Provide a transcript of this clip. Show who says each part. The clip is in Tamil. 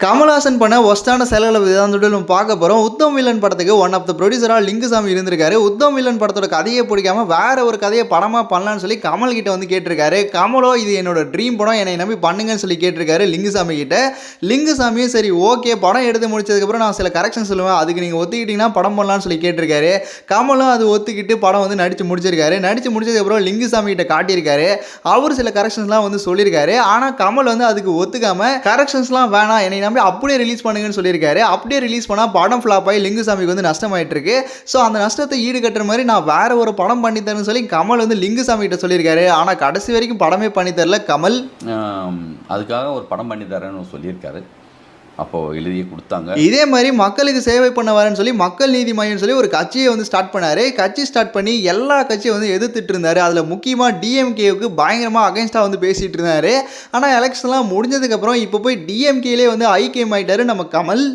Speaker 1: கமல்ஹாசன் பண்ண ஒஸ்டான செலவுல விதாந்துட்டு நம்ம பார்க்க போறோம். உத்தம் வில்லன் படத்துக்கு ஒன் ஆஃப் த ப்ரொடியூசரா லிங்குசாமி இருந்திருக்காரு. உத்தம் வில்லன் படத்தோட கதையை பிடிக்காம வேற ஒரு கதையை படமா பண்ணலாம்னு சொல்லி கமல் கிட்ட வந்து கேட்டிருக்காரு. கமலோ இது என்னோட ட்ரீம் படம், என்னை நம்பி பண்ணுங்கன்னு சொல்லி கேட்டிருக்காரு லிங்குசாமி கிட்ட. லிங்குசாமியும் சரி ஓகே, படம் எடுத்து முடிச்சதுக்கப்புறம் நான் சில கரெக்ஷன் சொல்லுவேன், அதுக்கு நீங்கள் ஒத்துக்கிட்டீங்கன்னா படம் பண்ணலாம்னு சொல்லி கேட்டிருக்காரு. கமலும் அது ஒத்துக்கிட்டு படம் வந்து நடிச்சு முடிச்சிருக்காரு. நடிச்சு முடிச்சதுக்கப்புறம் லிங்குசாமி கிட்ட காட்டியிருக்காரு. அவர் சில கரெக்ஷன்ஸ்லாம் வந்து சொல்லியிருக்காரு. ஆனால் கமல் வந்து அதுக்கு ஒத்துக்காம கரெக்ஷன்ஸ்லாம் வேணாம், என்னை நம்பி அப்படியே ரிலீஸ் பண்ணுங்கன்னு சொல்லியிருக்காரு. அப்படியே ரிலீஸ் பண்ணால் படம் ஃப்ளாப் ஆகி லிங்குசாமிக்கு வந்து நஷ்டமாயிட்டு இருக்கு. ஸோ அந்த நஷ்டத்தை ஈடுகட்டுற மாதிரி நான் வேற ஒரு படம் பண்ணி தரேன்னு சொல்லி கமல் வந்து லிங்குசாமி கிட்ட சொல்லியிருக்காரு. ஆனால் கடைசி வரைக்கும் படமே பண்ணி தரல கமல்.
Speaker 2: அதுக்காக ஒரு படம் பண்ணி தரேன்னு சொல்லியிருக்காரு. அப்போது எழுதியே கொடுத்தாங்க.
Speaker 1: இதே மாதிரி மக்களுக்கு சேவை பண்ண வரேன்னு சொல்லி மக்கள் நீதி மையம்னு சொல்லி ஒரு கட்சியை வந்து ஸ்டார்ட் பண்ணாரு. கட்சி ஸ்டார்ட் பண்ணி எல்லா கட்சியும் வந்து எதிர்த்துட்டு இருந்தாரு. அதில் முக்கியமாக டிஎம்கேவுக்கு பயங்கரமாக அகைன்ஸ்டாக வந்து பேசிட்டு இருந்தாரு. ஆனால் எலெக்ஷன்லாம் முடிஞ்சதுக்கப்புறம் இப்போ போய் டிஎம்கேலே வந்து ஐக்கியம் ஆயிட்டாரு நம்ம கமல்.